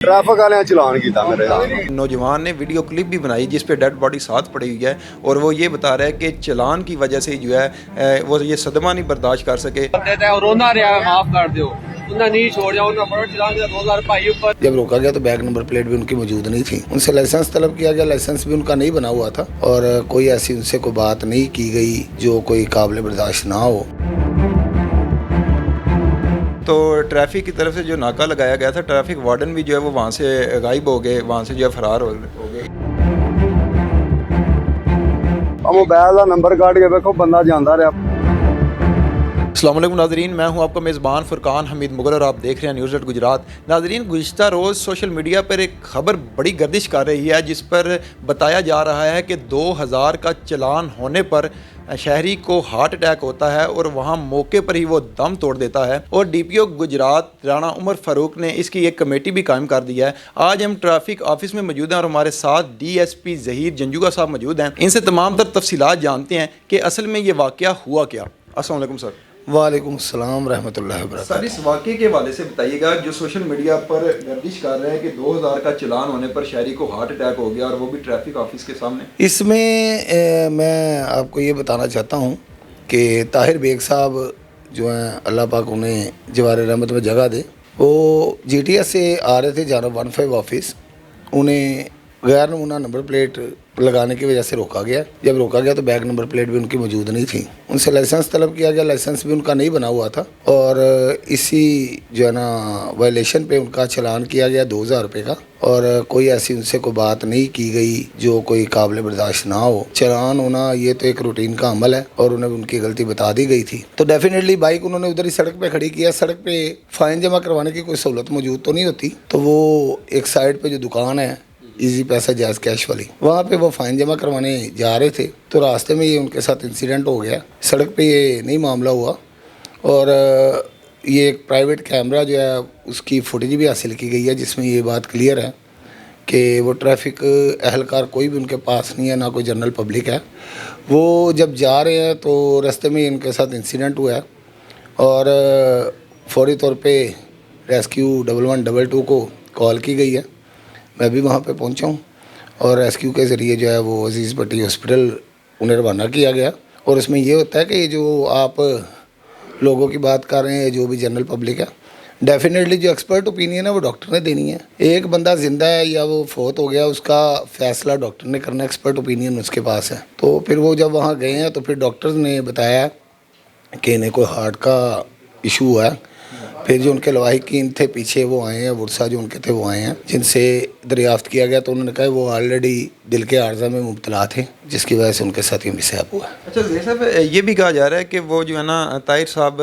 Traffic वाले चलान किया मेरे। नौजवान ने वीडियो क्लिप भी बनाई जिस पे डेड बॉडी साथ पड़ी हुई है और वो ये बता रहा है कि चलान की वजह से जो है वो ये सदमा नहीं बर्दाश्त कर सके। रोना रहा माफ कर दो, नहीं छोड़ जाओ, चलान 2000 भाई ऊपर। जब रोका गया तो बैग नंबर प्लेट भी उनकी मौजूद नहीं थी। उनसे लाइसेंस तलब किया गया, लाइसेंस भी उनका नहीं बना हुआ था और कोई ऐसी उनसे कोई बात नहीं की गई जो कोई काबिल बर्दाश्त ना हो। तो ट्रैफिक की तरफ से जो नाका लगाया गया था, ट्रैफिक वार्डन भी जो है वो वहाँ से गायब हो गए, वहाँ से जो है फरार हो गए। मोबाइल का नंबर काट के देखो बंदा जाता रहा। अस्सलाम वालेकुम नाज़रीन, मैं हूं आपका मेज़बान फुरकान हमीद मुगल और आप देख रहे हैं न्यूज़ गुजरात। नाज़रीन, गुज़िश्ता रोज़ सोशल मीडिया पर एक ख़बर बड़ी गर्दिश कर रही है जिस पर बताया जा रहा है कि 2000 का चलान होने पर शहरी को हार्ट अटैक होता है और वहां मौके पर ही वो दम तोड़ देता है। और डीपीओ गुजरात राणा उमर फ़ारूक ने इसकी एक कमेटी भी कायम कर दी है। आज हम ट्रैफिक ऑफिस में मौजूद हैं और हमारे साथ डीएसपी ज़हीर जंजुगा साहब मौजूद हैं। इनसे तमाम तर तफसीलात जानते हैं कि असल में ये वाक़या हुआ क्या। अस्सलाम वालेकुम सर। वालेकुम सलाम रहमतुल्लाहि व बरकातहू। सर, इस वाक़े के हवाले से बताइएगा जो सोशल मीडिया पर गर्दिश कर रहे हैं कि 2000 का चलान होने पर शहरी को हार्ट अटैक हो गया और वो भी ट्रैफिक ऑफिस के सामने। इसमें मैं आपको ये बताना चाहता हूँ कि ताहिर बेग साहब जो हैं, अल्लाह पाक उन्हें जवार रहमत में जगह दे, वो GTS से आ रहे थे जानब 15 ऑफिस। उन्हें गैर नमूना नंबर प्लेट लगाने की वजह से रोका गया। जब रोका गया तो बैग नंबर प्लेट भी उनकी मौजूद नहीं थी। उनसे लाइसेंस तलब किया गया, लाइसेंस भी उनका नहीं बना हुआ था और इसी जो है ना वायलेशन पे उनका चलान किया गया 2000 रुपये का। और कोई ऐसी उनसे कोई बात नहीं की गई जो कोई काबिल बर्दाश्त ना हो। चलान होना ये तो एक रूटीन का अमल है और उन्हें उनकी गलती बता दी गई थी। तो डेफिनेटली बाइक उन्होंने उधर ही सड़क पे खड़ी किया। सड़क पे फ़ाइन जमा करवाने की कोई सहूलत मौजूद तो नहीं होती, तो वो एक साइड पे जो दुकान है इजी पैसा जायज़ कैश वाली, वहाँ पे वो फ़ाइन जमा करवाने जा रहे थे तो रास्ते में ये उनके साथ इंसिडेंट हो गया। सड़क पे ये नहीं मामला हुआ और ये एक प्राइवेट कैमरा जो है उसकी फुटेज भी हासिल की गई है जिसमें ये बात क्लियर है कि वो ट्रैफिक अहलकार कोई भी उनके पास नहीं है, ना कोई जनरल पब्लिक है। वो जब जा रहे हैं तो रास्ते में इनके साथ इंसिडेंट हुआ है और फौरी तौर पर रेस्क्यू 1112 को कॉल की गई है। मैं भी वहाँ पे पहुँचा हूँ और रेस्क्यू के ज़रिए जो है वो अजीज़ भट्टी हॉस्पिटल उन्हें रवाना किया गया। और इसमें ये होता है कि जो आप लोगों की बात कर रहे हैं, जो भी जनरल पब्लिक है, डेफिनेटली जो एक्सपर्ट ओपिनियन है वो डॉक्टर ने देनी है। एक बंदा ज़िंदा है या वो फोत हो गया उसका फ़ैसला डॉक्टर ने करना, एक्सपर्ट ओपिनियन उसके पास है। तो फिर वो जब वहाँ गए हैं तो फिर डॉक्टर्स ने बताया कि इन्हें कोई हार्ट का इशू हुआ है। फिर जो उनके लवाहिकीन थे पीछे वो आए हैं, वर्षा जो उनके थे वो आए हैं, जिनसे दरियाफ्त किया गया तो उन्होंने कहा वो ऑलरेडी दिल के आर्जा में मुब्तला थे जिसकी वजह से उनके साथ ये मिसहैप हुआ। अच्छा ज़हीर साहब, ये भी कहा जा रहा है कि वो जो है ना ताहिर साहब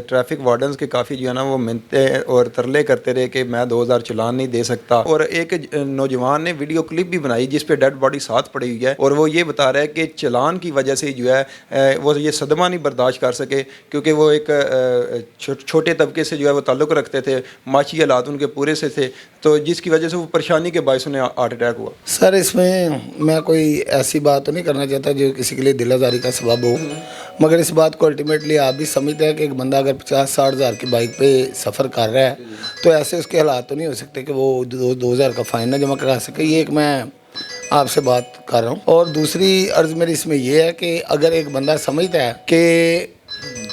ट्रैफिक वार्डन्स के काफ़ी जो है ना वो मिन्नते और तरले करते रहे कि मैं 2000 चलान नहीं दे सकता। और एक नौजवान ने वीडियो क्लिप भी बनाई जिस पे डेड बॉडी साथ पड़ी हुई है और वो ये बता रहा है कि चलान की वजह से जो है वो ये सदमा नहीं बर्दाश्त कर सके क्योंकि वो एक छोटे तबके से जो है वो ताल्लुक़ रखते थे, माशी हालात उनके पूरे से थे, तो जिसकी वजह से वो परेशानी के बायस उन्हें हार्ट अटैक हुआ। सर, इसमें मैं कोई ऐसी बात तो नहीं करना चाहता जो किसी के लिए दिल आज़ारी का सबब हो, मगर इस बात को अल्टीमेटली आप भी समझते हैं कि एक बंदा अगर 50-60 हज़ार की बाइक पे सफ़र कर रहा है तो ऐसे उसके हालात तो नहीं हो सकते कि वो 2000 का फ़ाइन ना जमा करा सके। ये एक मैं आपसे बात कर रहा हूँ। और दूसरी अर्ज़ मेरी इसमें यह है कि अगर एक बंदा समझता है कि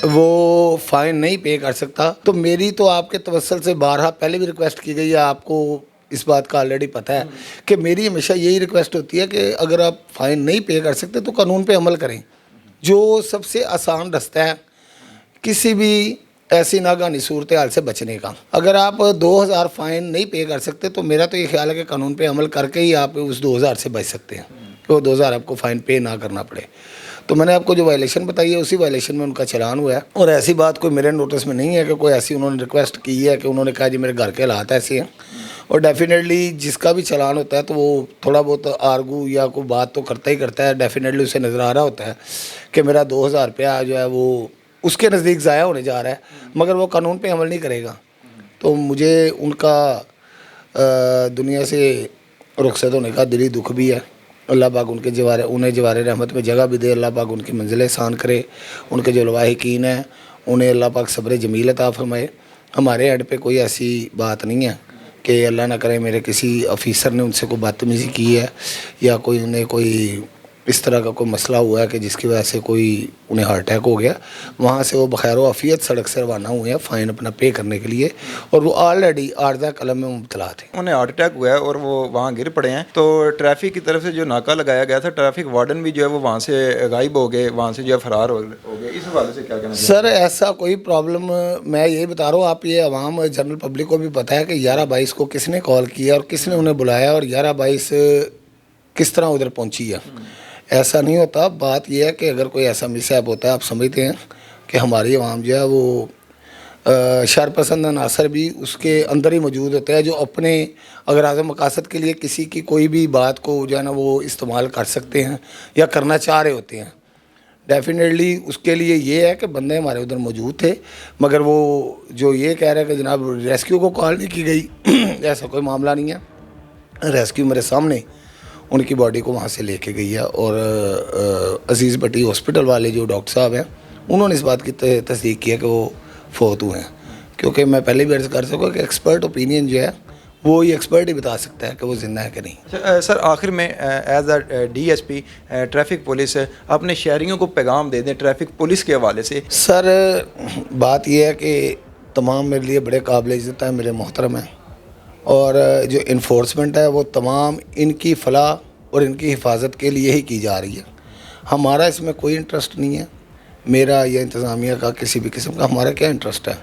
वो फ़ाइन नहीं पे कर सकता तो मेरी तो आपके तवस्सुल से बारहा पहले भी रिक्वेस्ट की गई है, आपको इस बात का ऑलरेडी पता है कि मेरी हमेशा यही रिक्वेस्ट होती है कि अगर आप फ़ाइन नहीं पे कर सकते तो कानून पे अमल करें, जो सबसे आसान रास्ता है किसी भी ऐसी नागानी सूरत हाल से बचने का। अगर आप 2000 फ़ाइन नहीं पे कर सकते तो मेरा तो ये ख्याल है कि कानून पे अमल करके ही आप उस 2000 से बच सकते हैं कि वो 2000 आपको फ़ाइन पे ना करना पड़े। तो मैंने आपको जो वायलेशन बताई है उसी वायलेशन में उनका चलान हुआ है और ऐसी बात कोई मेरे नोटिस में नहीं है कि कोई ऐसी उन्होंने रिक्वेस्ट की है कि उन्होंने कहा जी मेरे घर के हालात ऐसे हैं। और डेफिनेटली जिसका भी चलान होता है तो वो थोड़ा बहुत आर्गू या कोई बात तो करता ही करता है। डेफिनेटली उसे नज़र आ रहा होता है कि मेरा 2000 रुपया जो है वो उसके नज़दीक ज़ाया होने जा रहा है, मगर वो कानून पे अमल नहीं करेगा। तो मुझे उनका दुनिया से रुखसत होने का दिली दुख भी है। अल्लाह पाक उन्हें जवार रहमत में जगह भी दे, अल्लाह पाक उनकी मंजिल आसान करे, उनके जो लवाहिकीन हैं उन्हें अल्लाह पाक सब्र जमील अता फरमाए। हमारे एंड पे कोई ऐसी बात नहीं है کہ اللہ نہ کرے میرے کسی آفیسر نے ان سے کوئی بدتمیزی کی ہے یا کوئی انہیں کوئی اس طرح کا کوئی مسئلہ ہوا ہے کہ جس کی وجہ سے کوئی انہیں ہارٹ اٹیک ہو گیا، وہاں سے وہ بخیر و عافیت سڑک سے روانہ ہوئے ہیں فائن اپنا پے کرنے کے لیے، اور وہ آلریڈی عارضہ قلم میں مبتلا تھے۔ انہیں ہارٹ اٹیک ہوا ہے اور وہ وہاں گر پڑے ہیں، تو ٹریفک کی طرف سے جو ناکہ لگایا گیا تھا، ٹریفک وارڈن بھی جو ہے وہ وہاں سے غائب ہو گئے، وہاں سے جو ہے فرار ہو گئے، اس حوالے سے کیا کہنا چاہیے؟ سر ایسا کوئی پرابلم میں یہی بتا رہا ہوں، آپ یہ عوام جنرل پبلک کو بھی پتہ ہے کہ 11/22 کو کس نے کال کیا اور کس نے انہیں بلایا اور 11/22 کس طرح ادھر پہنچی ہے۔ ایسا نہیں ہوتا، بات یہ ہے کہ اگر کوئی ایسا مس ایپ ہوتا ہے، آپ سمجھتے ہیں کہ ہماری عوام جو ہے وہ شر پسند عناصر بھی اس کے اندر ہی موجود ہوتا ہے، جو اپنے اغراض و مقاصد کے لیے کسی کی کوئی بھی بات کو جو ہے نا وہ استعمال کر سکتے ہیں یا کرنا چاہ رہے ہوتے ہیں۔ ڈیفینیٹلی اس کے لیے یہ ہے کہ بندے ہمارے ادھر موجود تھے، مگر وہ جو یہ کہہ رہے ہیں کہ جناب ریسکیو کو کال نہیں کی گئی، ایسا کوئی معاملہ نہیں ہے۔ ریسکیو میرے سامنے ان کی باڈی کو وہاں سے لے کے گئی ہے، اور عزیز بٹی ہاسپٹل والے جو ڈاکٹر صاحب ہیں انہوں نے اس بات کی تصدیق کی ہے کہ وہ فوت ہوئے ہیں، کیونکہ میں پہلے بھی عرض کر سکوں کہ ایکسپرٹ اوپینین جو ہے وہ یہ ایکسپرٹ ہی بتا سکتا ہے کہ وہ زندہ ہے کہ نہیں۔ سر آخر میں as a D S P traffic police اپنے شہریوں کو پیغام دے دیں ٹریفک پولیس کے حوالے سے۔ سر بات یہ ہے کہ تمام میرے لیے بڑے قابل عزت ہیں، میرے محترم ہیں، اور جو انفورسمنٹ ہے وہ تمام ان کی فلاح اور ان کی حفاظت کے لیے ہی کی جا رہی ہے۔ ہمارا اس میں کوئی انٹرسٹ نہیں ہے، میرا یا انتظامیہ کا کسی بھی قسم کا، ہمارا کیا انٹرسٹ ہے؟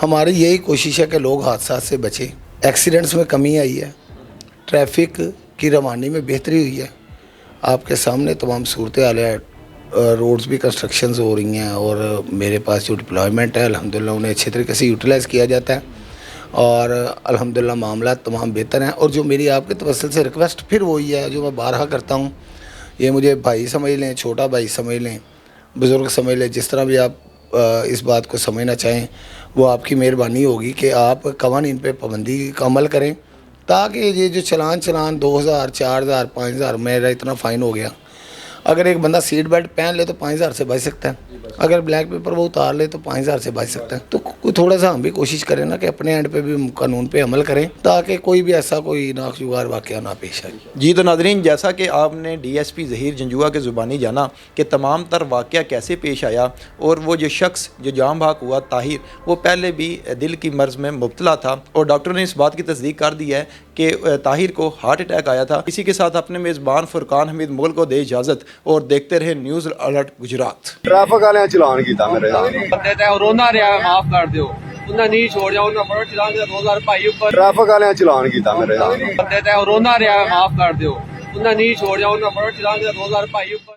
ہماری یہی کوشش ہے کہ لوگ حادثات سے بچیں، ایکسیڈنٹس میں کمی آئی ہے، ٹریفک کی روانی میں بہتری ہوئی ہے۔ آپ کے سامنے تمام صورتحال ہے، روڈز بھی کنسٹرکشنز ہو رہی ہیں، اور میرے پاس جو ڈپلائمنٹ ہے الحمدللہ انہیں اچھے طریقے سے یوٹیلائز کیا جاتا ہے، اور الحمدللہ معاملات تمام بہتر ہیں۔ اور جو میری آپ کے توسل سے ریکویسٹ پھر وہی ہے جو میں بارہا کرتا ہوں، یہ مجھے بھائی سمجھ لیں، چھوٹا بھائی سمجھ لیں، بزرگ سمجھ لیں، جس طرح بھی آپ اس بات کو سمجھنا چاہیں، وہ آپ کی مہربانی ہوگی کہ آپ قوانین پہ پابندی کا عمل کریں، تاکہ یہ جو چلان 2000 4000 5000 میرا اتنا فائن ہو گیا، اگر ایک بندہ سیٹ بیلٹ پہن لے تو 5000 سے بچ سکتا ہے، اگر بلیک پیپر وہ اتار لے تو 5000 سے بچ سکتا ہے۔ تو کوئی تھوڑا سا ہم بھی کوشش کریں نا کہ اپنے اینڈ پہ بھی قانون پہ عمل کریں، تاکہ کوئی بھی ایسا کوئی ناگزار واقعہ نہ پیش آئے۔ جی تو ناظرین، جیسا کہ آپ نے D S P Zaheer Janjua کے زبانی جانا کہ تمام تر واقعہ کیسے پیش آیا، اور وہ جو شخص جو جام بحق ہوا طاہر، وہ پہلے بھی دل کی مرض میں مبتلا تھا، اور ڈاکٹر نے اس بات کی تصدیق کر دی ہے کہ طاہر کو ہارٹ اٹیک آیا تھا۔ اسی کے ساتھ اپنے میزبان فرقان حمید مغل کو دے اجازت، اور دیکھتے رہے نیوز الرٹ گجرات۔ ਟ੍ਰੈਫਿਕ ਵਾਲਿਆਂ ਚਲਾਨ ਕੀਤਾ ਮੇਰੇ ਨਾਲ ਬੰਦੇ ਤੇ ਰੋਂਦਾ ਰਿਹਾ ਮਾਫ ਕਰ ਦਿਓ, ਉਹਨਾਂ ਨਹੀਂ ਛੋੜ ਜਾ, ਉਹਨਾਂ ਬੜਾ ਚਲਾਨ ਦੇ 2000 ਭਾਈ ਉੱਪਰ ਟ੍ਰੈਫਿਕ ਵਾਲਿਆਂ ਚਲਾਨ ਕੀਤਾ ਮੇਰੇ ਨਾਲ ਬੰਦੇ ਤੇ ਰੋਂਦਾ ਰਿਹਾ ਮਾਫ ਕਰ ਦਿਓ, ਉਹਨਾਂ ਨਹੀਂ ਛੋੜ ਜਾ, ਉਹਨਾਂ ਬੜਾ ਚਲਾਨ ਦੇ 2000 ਭਾਈ ਉੱਪਰ।